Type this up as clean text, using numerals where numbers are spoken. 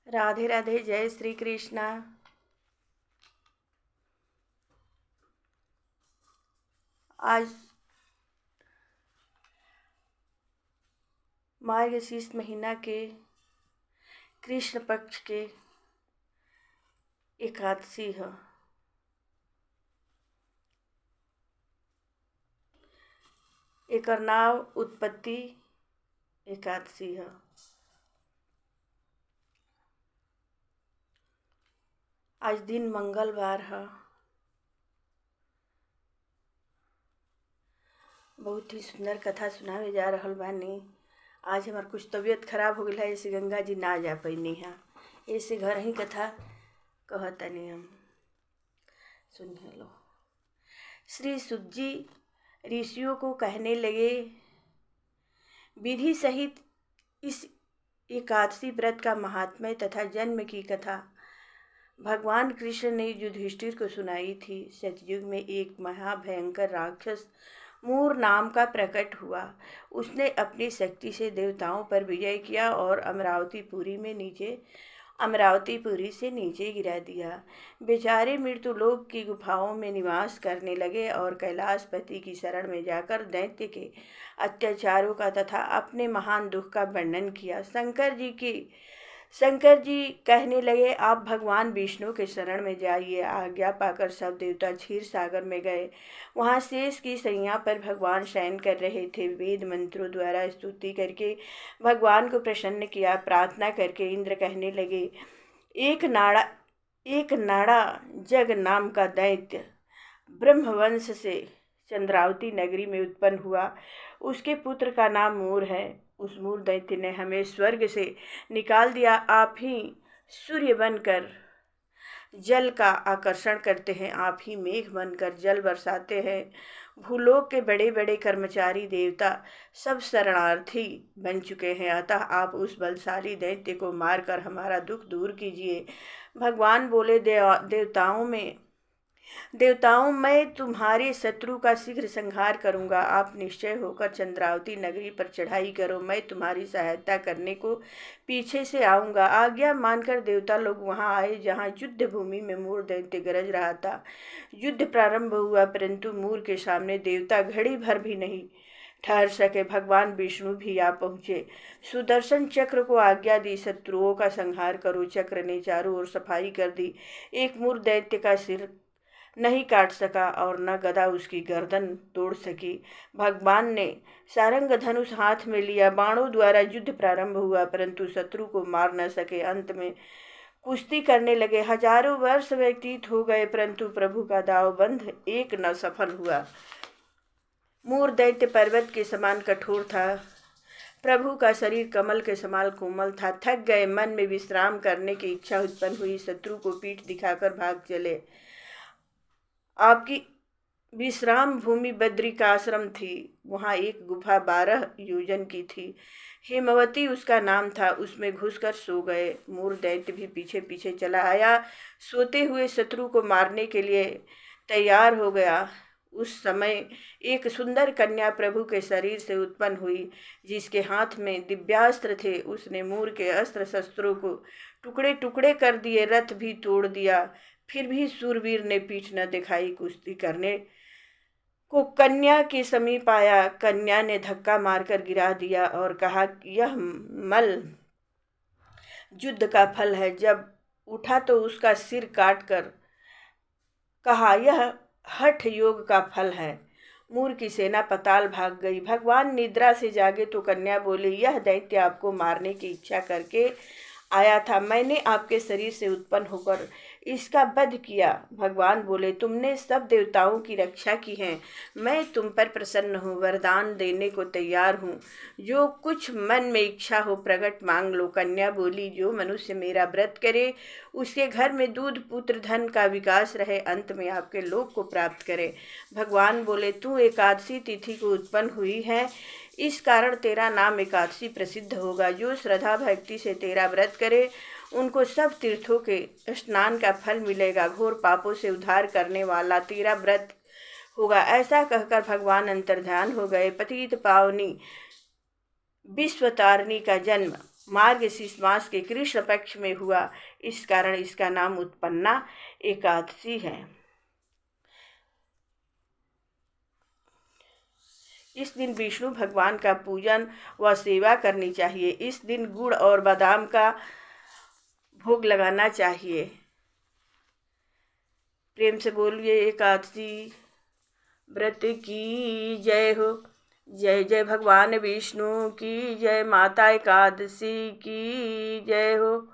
राधे राधे। जय श्री कृष्णा। आज मार्गशीर्ष महीना के कृष्ण पक्ष के एकादशी है। एकर नाव उत्पत्ति एकादशी है। आज दिन मंगलवार है। बहुत ही सुंदर कथा सुनावे जा रहल बानी। आज हमार कुछ तबीयत खराब हो गई है, ऐसे गंगा जी ना जा पैनी है, ऐसे घर ही कथा कहतनी हम। सुनिए लो। श्री सुत जी ऋषियों को कहने लगे, विधि सहित इस एकादशी व्रत का महात्म्य तथा जन्म की कथा भगवान कृष्ण ने युधिष्ठिर को सुनाई थी। सतयुग में एक महाभयंकर राक्षस मूर नाम का प्रकट हुआ। उसने अपनी शक्ति से देवताओं पर विजय किया और अमरावतीपुरी से नीचे गिरा दिया। बेचारे मृत्युलोक की गुफाओं में निवास करने लगे और कैलाशपति की शरण में जाकर दैत्य के अत्याचारों का तथा अपने महान दुख का वर्णन किया। शंकर जी कहने लगे, आप भगवान विष्णु के शरण में जाइए। आज्ञा पाकर सब देवता क्षीर सागर में गए। वहाँ शेष की सैया पर भगवान शयन कर रहे थे। वेद मंत्रों द्वारा स्तुति करके भगवान को प्रसन्न किया। प्रार्थना करके इंद्र कहने लगे, एक नाड़ा जग नाम का दैत्य ब्रह्मवंश से चंद्रावती नगरी में उत्पन्न हुआ। उसके पुत्र का नाम मूर है। उस मूर दैत्य ने हमें स्वर्ग से निकाल दिया। आप ही सूर्य बनकर जल का आकर्षण करते हैं, आप ही मेघ बनकर जल बरसाते हैं। भूलोक के बड़े बड़े कर्मचारी देवता सब शरणार्थी बन चुके हैं, अतः आप उस बलशाली दैत्य को मारकर हमारा दुख दूर कीजिए। भगवान बोले, देवताओं मैं तुम्हारे शत्रु का शीघ्र संहार करूंगा। आप निश्चय होकर चंद्रावती नगरी पर चढ़ाई करो, मैं तुम्हारी सहायता करने को पीछे से आऊंगा। आज्ञा मानकर देवता लोग वहां आए जहां युद्ध भूमि में मूर दैत्य गरज रहा था। युद्ध प्रारंभ हुआ, परंतु मूर के सामने देवता घड़ी भर भी नहीं ठहर सके। भगवान विष्णु भी आ पहुँचे। सुदर्शन चक्र को आज्ञा दी, शत्रुओं का संहार करो। चक्र ने चारों ओर सफाई कर दी। एक मूर दैत्य का सिर नहीं काट सका और न गदा उसकी गर्दन तोड़ सकी। भगवान ने सारंग धनुष हाथ में लिया। बाणों द्वारा युद्ध प्रारंभ हुआ, परंतु शत्रु को मार न सके। अंत में कुश्ती करने लगे। हजारों वर्ष व्यतीत हो गए, परंतु प्रभु का दावबंध एक न सफल हुआ। मूर दैत्य पर्वत के समान कठोर था। प्रभु का शरीर कमल के समान कोमल था। थक गए, मन में विश्राम करने की इच्छा उत्पन्न हुई। शत्रु को पीठ दिखाकर भाग चले। आपकी विश्राम भूमि बद्रिकाश्रम थी। वहाँ एक गुफा 12 योजन की थी। हेमवती उसका नाम था। उसमें घुसकर सो गए। मूर दैत्य भी पीछे पीछे चला आया। सोते हुए शत्रु को मारने के लिए तैयार हो गया। उस समय एक सुंदर कन्या प्रभु के शरीर से उत्पन्न हुई, जिसके हाथ में दिव्यास्त्र थे। उसने मूर के अस्त्र शस्त्रों को टुकड़े टुकड़े कर दिए, रथ भी तोड़ दिया। फिर भी सूरवीर ने पीठ न दिखाई। कुश्ती करने को कन्या के समीप आया। कन्या ने धक्का मारकर गिरा दिया और कहा, यह मल युद्ध का फल है। जब उठा तो उसका सिर काट कर कहा, यह हठ योग का फल है। मूर की सेना पताल भाग गई। भगवान निद्रा से जागे तो कन्या बोली, यह दैत्य आपको मारने की इच्छा करके आया था। मैंने आपके शरीर से उत्पन्न होकर इसका वध किया। भगवान बोले, तुमने सब देवताओं की रक्षा की है, मैं तुम पर प्रसन्न हूँ, वरदान देने को तैयार हूँ। जो कुछ मन में इच्छा हो प्रकट मांग लो। कन्या बोली, जो मनुष्य मेरा व्रत करे उसके घर में दूध पुत्र धन का विकास रहे, अंत में आपके लोक को प्राप्त करे। भगवान बोले, तू एकादशी तिथि को उत्पन्न हुई है, इस कारण तेरा नाम एकादशी प्रसिद्ध होगा। जो श्रद्धा भक्ति से तेरा व्रत करे उनको सब तीर्थों के स्नान का फल मिलेगा। घोर पापों से उद्धार करने वाला तेरा व्रत होगा। ऐसा कहकर भगवान अंतर्ध्यान हो गए। पतित पावनी विश्वतारिणी का जन्म मार्गशीर्ष मास के कृष्ण पक्ष में हुआ, इस कारण इसका नाम उत्पन्ना एकादशी है। इस दिन विष्णु भगवान का पूजन व सेवा करनी चाहिए। इस दिन गुड़ और बादाम का भोग लगाना चाहिए। प्रेम से बोलिए एकादशी व्रत की जय हो। जय जय भगवान विष्णु की जय, माता एकादशी की जय हो।